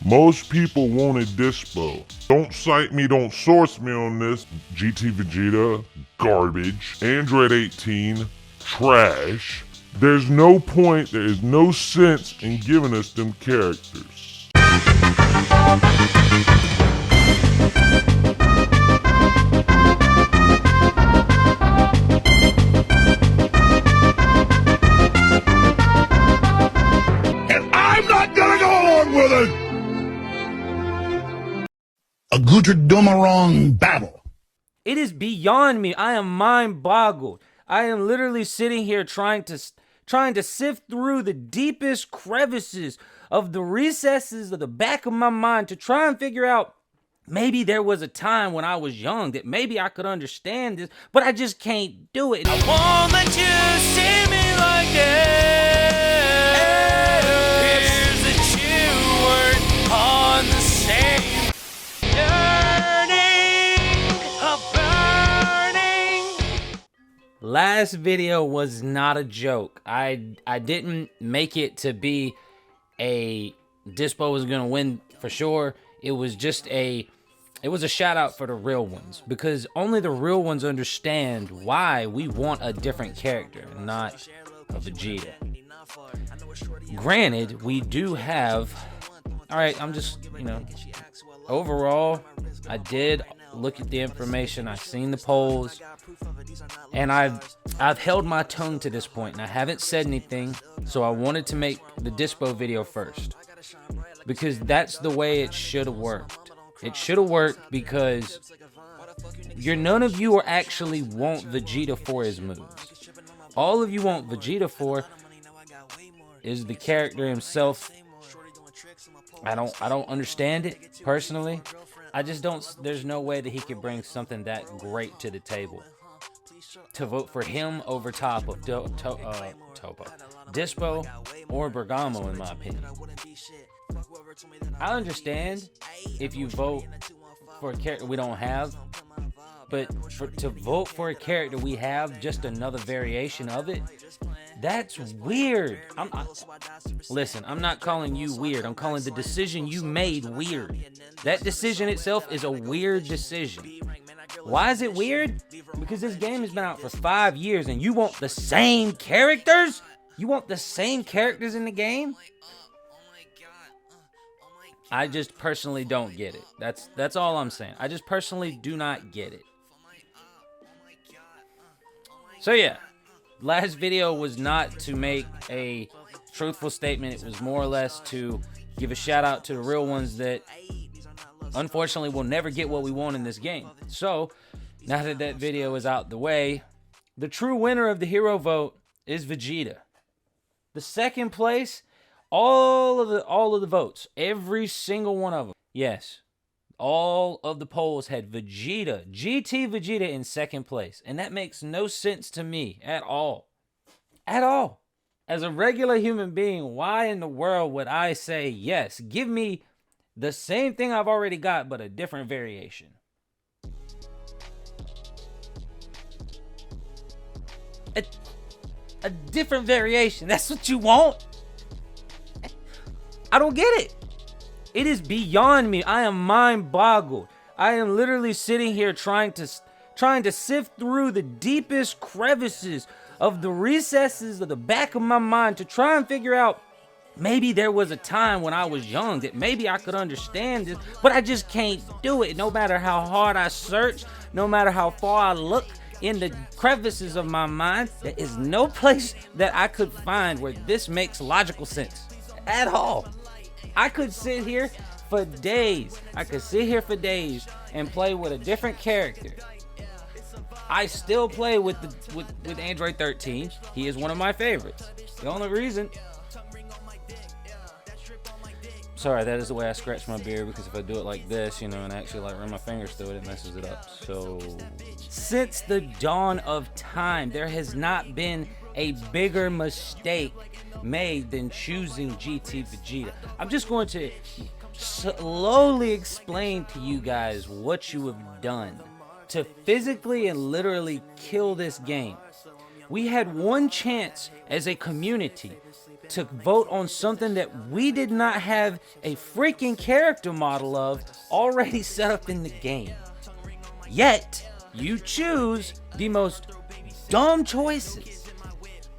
Most people wanted Dispo. Don't cite me, don't source me on this. GT Vegeta, garbage. Android 18, trash. There's no point, there is no sense in giving us them characters. And I'm not gonna go along with it! A Guterdumarong battle. It is beyond me. I am mind boggled. I am literally sitting here trying to sift through the deepest crevices of the recesses of the back of my mind to try and figure out, maybe there was a time when I was young that maybe I could understand this, but I just can't do it. I won't let you see me like this. It appears that you weren't on the same. Last video was not a joke. I didn't make it to be a Dispo was gonna win for sure. It was just it was a shout out for the real ones, because only the real ones understand why we want a different character, not a Vegeta. Granted, we do have, all right, I'm just, overall, I did look at the information, I've seen the polls, and I've held my tongue to this point, and I haven't said anything, so I wanted to make the Dispo video first, because that's the way it should have worked. It should have worked because none of you are actually want Vegeta for his moves. All of you want Vegeta for is the character himself. I don't understand it personally. I just don't. There's no way that he could bring something that great to the table to vote for him over top of Dispo or Bergamo, in my opinion. I understand if you vote for a character we don't have, but to vote for a character we have, just another variation of it, that's weird. Listen, I'm not calling you weird. I'm calling the decision you made weird. That decision itself is a weird decision. Why is it weird? Because this game has been out for 5 years and you want the same characters? You want the same characters in the game? I just personally don't get it. That's all I'm saying. I just personally do not get it. So yeah, last video was not to make a truthful statement. It was more or less to give a shout out to the real ones that unfortunately will never get what we want in this game. So now that that video is out the way, the true winner of the hero vote is Vegeta. The second place, all of the votes, every single one of them. Yes, all of the polls had Vegeta, GT Vegeta in second place. And that makes no sense to me at all. At all. As a regular human being, why in the world would I say, yes, give me the same thing I've already got, but a different variation? A different variation. That's what you want? I don't get it. It is beyond me. I am mind boggled. I am literally sitting here trying to sift through the deepest crevices of the recesses of the back of my mind to try and figure out, maybe there was a time when I was young that maybe I could understand this, but I just can't do it. No matter how hard I search, no matter how far I look in the crevices of my mind, there is no place that I could find where this makes logical sense at all. I could sit here for days. I could sit here for days and play with a different character. I still play with Android 13. He is one of my favorites. The only reason... Sorry, that is the way I scratch my beard, because if I do it like this, and actually run my fingers through it, it messes it up. So, since the dawn of time, there has not been a bigger mistake made than choosing GT Vegeta. I'm just going to slowly explain to you guys what you have done to physically and literally kill this game. We had one chance as a community to vote on something that we did not have a freaking character model of already set up in the game. Yet, you choose the most dumb choices.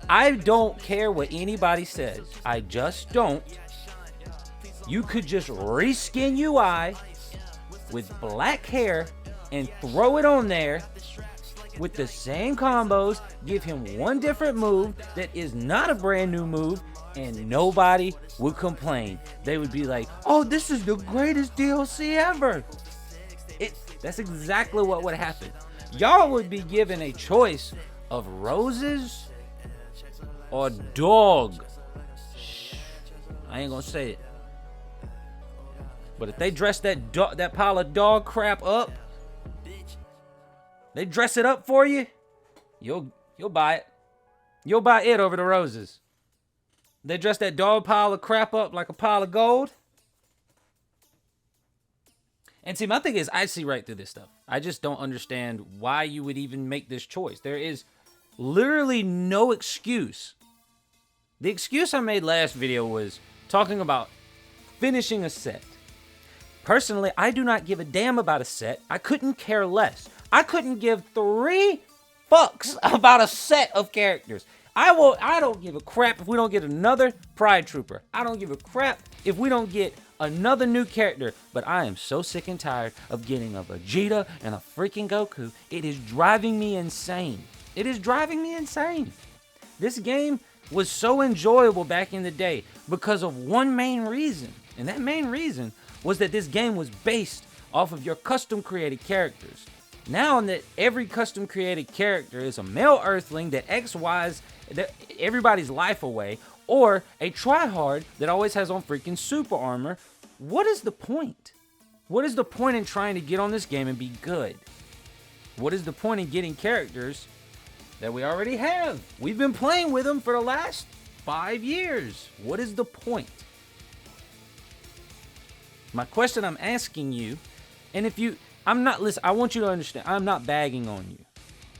I don't care what anybody says. I just don't. You could just reskin UI with black hair and throw it on there with the same combos, give him one different move that is not a brand new move, and nobody would complain. They would be like, oh, this is the greatest DLC ever. That's exactly what would happen. Y'all would be given a choice of roses or dog. Shh, I ain't gonna say it. But if they dress that pile of dog crap up, they dress it up for you, you'll buy it. You'll buy it over the roses. They dress that dog pile of crap up like a pile of gold. And see, my thing is, I see right through this stuff. I just don't understand why you would even make this choice. There is literally no excuse. The excuse I made last video was talking about finishing a set. Personally, I do not give a damn about a set. I couldn't care less. I couldn't give 3 fucks about a set of characters. I don't give a crap if we don't get another Pride Trooper. I don't give a crap if we don't get another new character. But I am so sick and tired of getting a Vegeta and a freaking Goku. It is driving me insane. It is driving me insane. This game was so enjoyable back in the day because of one main reason. And that main reason was that this game was based off of your custom created characters. Now that every custom created character is a male earthling that XY's everybody's life away, or a tryhard that always has on freaking super armor, what is the point? What is the point in trying to get on this game and be good? What is the point in getting characters that we already have? We've been playing with them for the last 5 years. What is the point? My question I'm asking you, and if you, I want you to understand, I'm not bagging on you.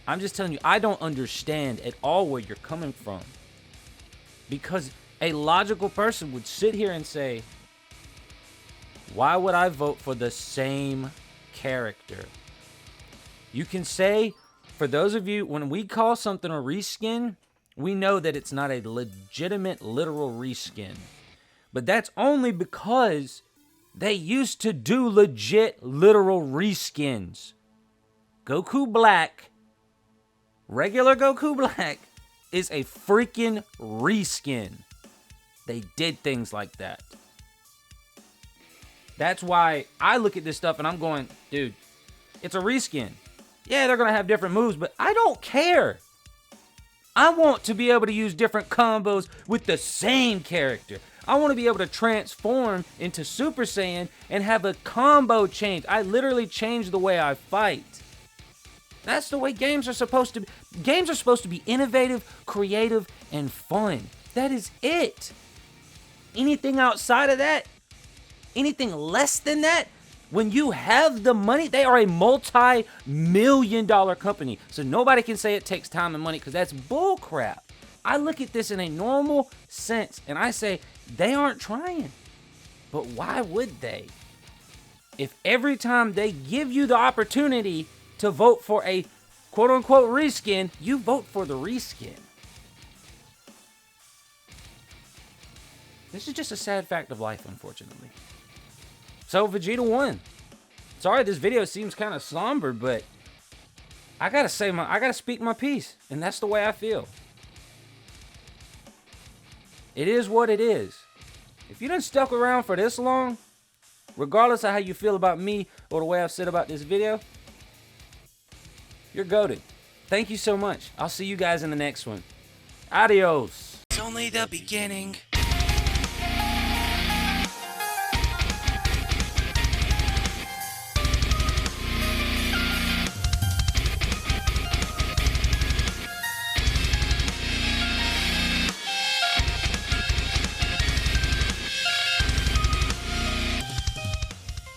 I'm just telling you, I don't understand at all where you're coming from. Because a logical person would sit here and say, why would I vote for the same character? You can say, for those of you, when we call something a reskin, we know that it's not a legitimate, literal reskin. But that's only because they used to do legit, literal reskins. Goku Black, regular Goku Black, is a freaking reskin. They did things like that. That's why I look at this stuff and I'm going, dude, it's a reskin. Yeah, they're going to have different moves, but I don't care. I want to be able to use different combos with the same character. I want to be able to transform into Super Saiyan and have a combo change. I literally change the way I fight. That's the way games are supposed to be. Games are supposed to be innovative, creative, and fun. That is it. Anything outside of that, anything less than that, when you have the money, they are a multi-million-dollar company. So nobody can say it takes time and money because that's bullcrap. I look at this in a normal sense and I say, they aren't trying. But why would they? If every time they give you the opportunity to vote for a quote-unquote reskin, you vote for the reskin. This is just a sad fact of life, unfortunately. So Vegeta won. Sorry, this video seems kind of somber, but I gotta speak my piece, and that's the way I feel. It is what it is. If you done stuck around for this long, regardless of how you feel about me or the way I've said about this video, you're goated. Thank you so much. I'll see you guys in the next one. Adios. It's only the beginning.